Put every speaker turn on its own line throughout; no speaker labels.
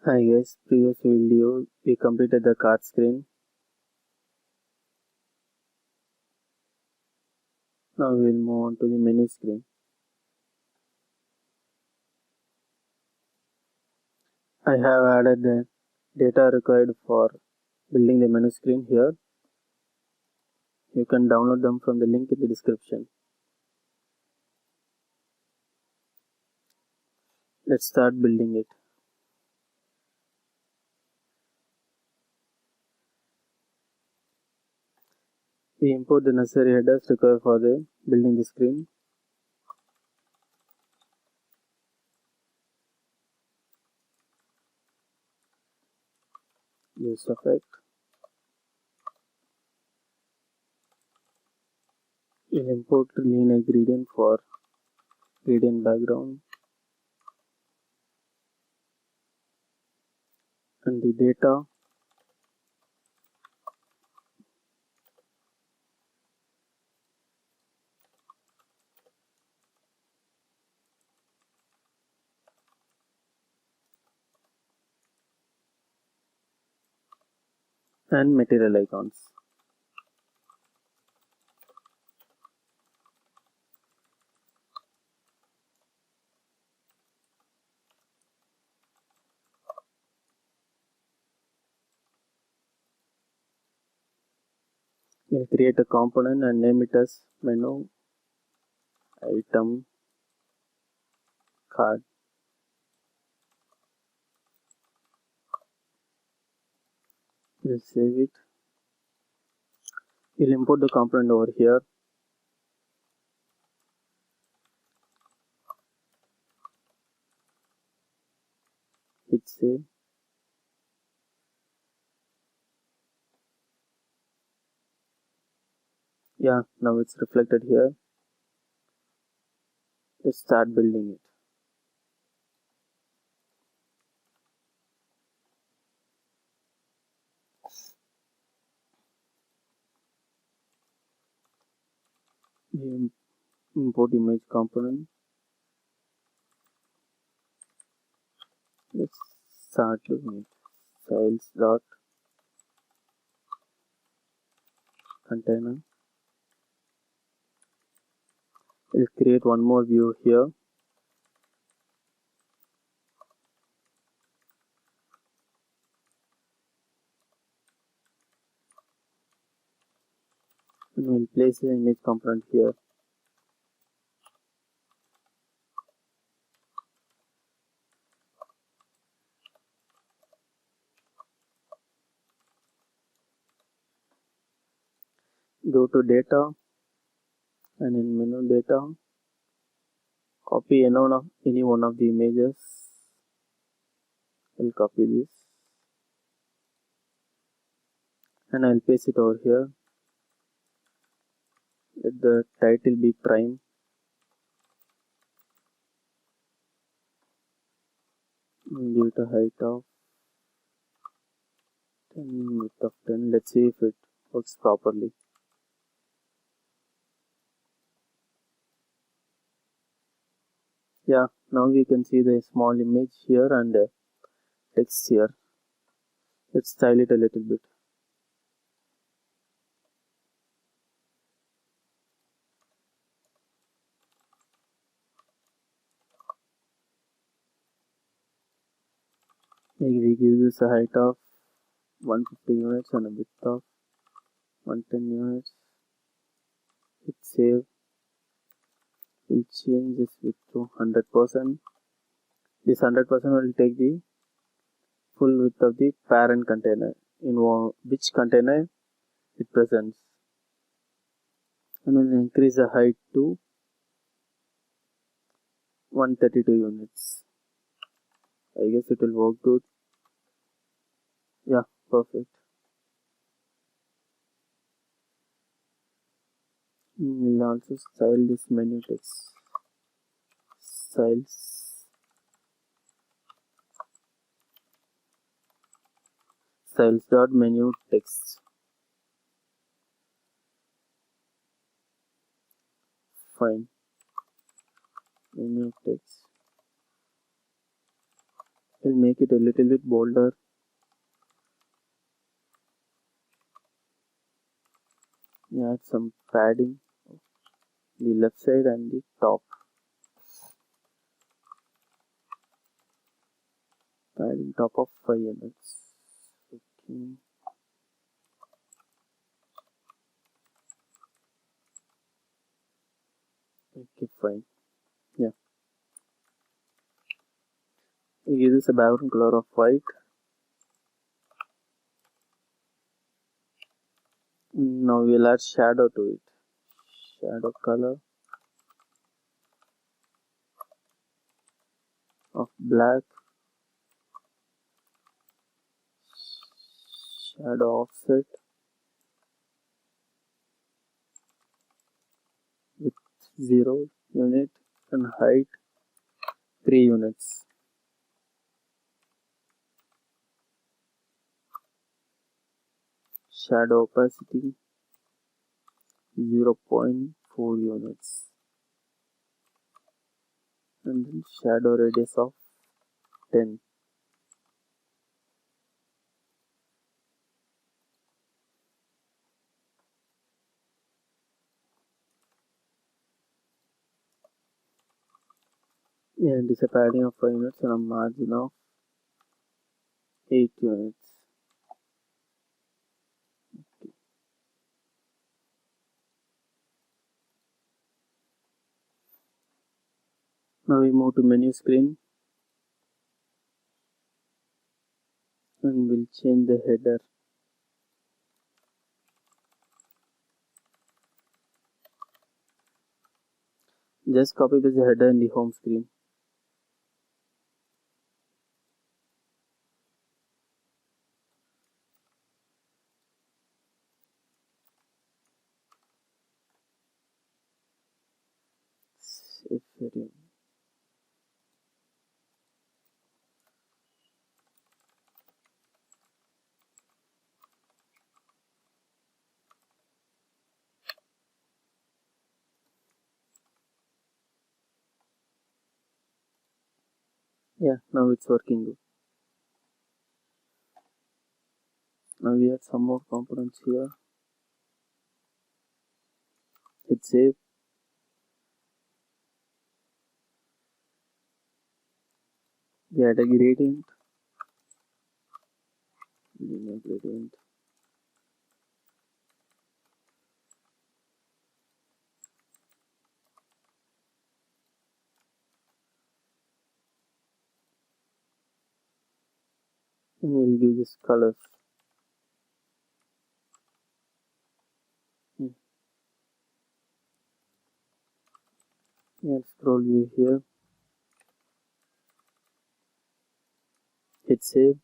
Hi guys, previous video we completed the card screen. Now we will move on to the menu screen. I have added the data required for building the menu screen here. You can download them from the link in the description. Let's start building it. We import the necessary headers required for the building the screen. Use effect. We'll import linear gradient for gradient background and the data. And material icons. We'll create a component and name it as menu item card. We'll save it. We'll import the component over here. Hit save. Yeah, now it's reflected here. Let's start building it. We import image component. Let's start doing it. Files dot container. We'll create one more view here. And we'll place the image component here. Go to data and in menu data, copy any one of the images. I'll copy this and I'll paste it over here. Let the title be prime. And give it a height of 10, width of 10. Let's see if it works properly. Yeah, now we can see the small image here and text here. Let's style it a little bit. We give this a height of 150 units and a width of 110 units. Hit save. We'll change this width to 100%. This 100% will take the full width of the parent container, in which container it presents. And we'll increase the height to 132 units. I guess it will work good. Yeah, perfect. We'll also style this menu text. Styles dot menu text. Fine. Menu text. We'll make it a little bit bolder. Add some padding the left side and the top. Padding top of 5 units. Okay. Okay, fine. Yeah. It uses a background color of white. Now we'll add shadow to it. Shadow color of black. Shadow offset with 0 unit and height 3 units. Shadow opacity 0.4 units. And then shadow radius of 10. And it's a padding of 5 units and a margin of 8 units. Okay. Now we move to menu screen and we'll change the header. Just copy paste the header in the home screen. Yeah, now it's working good. Now we add some more components here. Hit save. We add a gradient. Linear gradient. And we'll give this colors. Yeah, scroll view here. Hit save.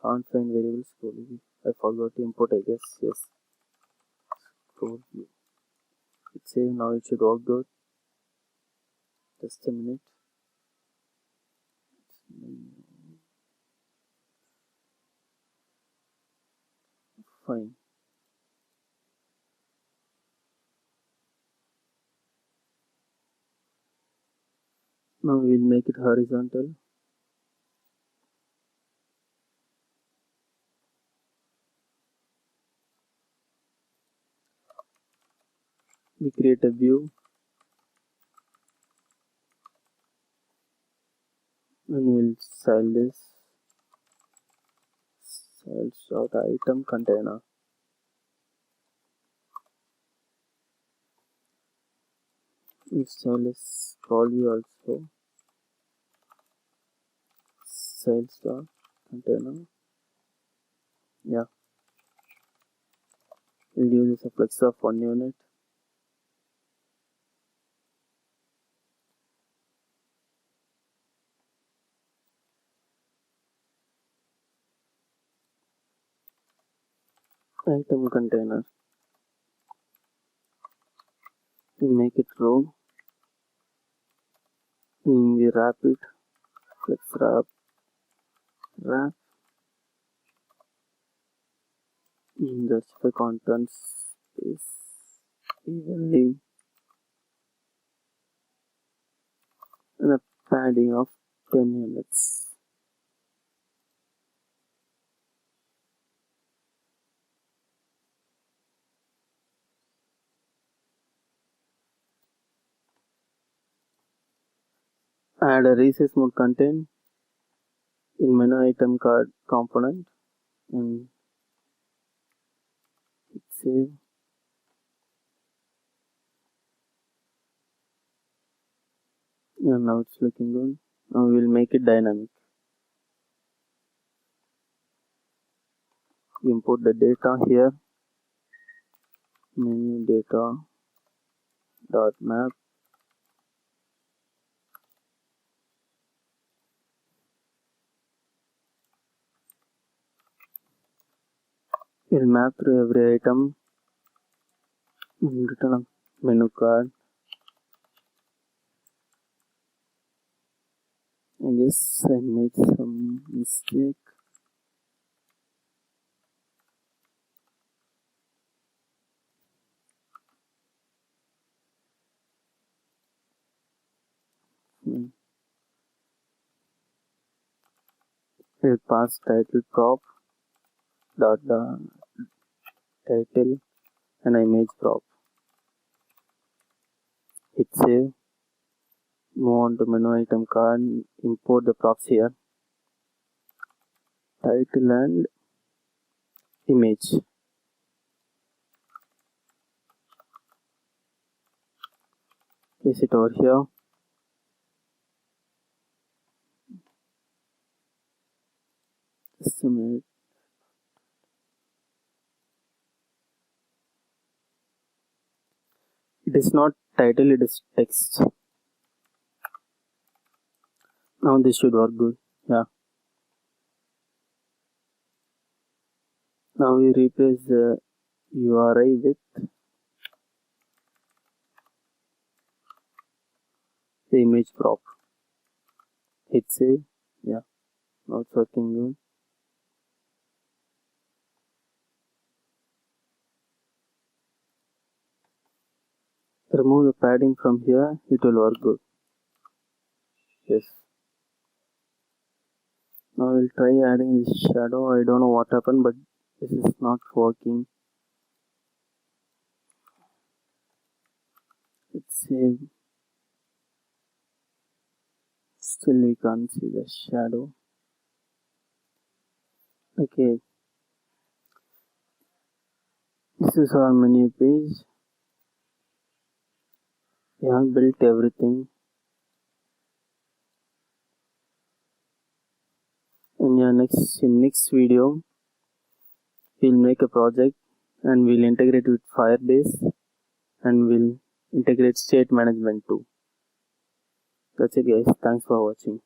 Can't find variable scroll view. I forgot to import, I guess. Yes. Scroll view. Hit save. Now it should work good. Just a minute. Fine. Now we'll make it horizontal. We create a view and we'll style this styles.item container. We'll style this scroll view also. Styles.container. Yeah. We'll use a flex of 1 unit. Item container. We make it row. We wrap it. Flex wrap. Justify contents space evenly. And a padding of 10 units. Add a recess mode content in menu item card component and hit save. And now it's looking good. Now we'll make it dynamic. Import the data here. Menu data dot map. We'll map through every item and return a menu card. I guess I made some mistake. We'll pass title prop dot the title and image prop. Hit save. Move on to menu item card. Import the props here. Title and image. Place it over here. Just a minute. It is not title, it is text. Now this should work good. Yeah. Now we replace the URI with the image prop. Hit save. Yeah. Now it's working good. Remove the padding from here, it will work good. Yes. Now we'll try adding this shadow. I don't know what happened, but this is not working. Let's save. Still we can't see the shadow. Okay. This is our menu page. We have built everything. And yeah, in next video, we'll make a project and we'll integrate with Firebase and we'll integrate state management too. That's it guys. Thanks for watching.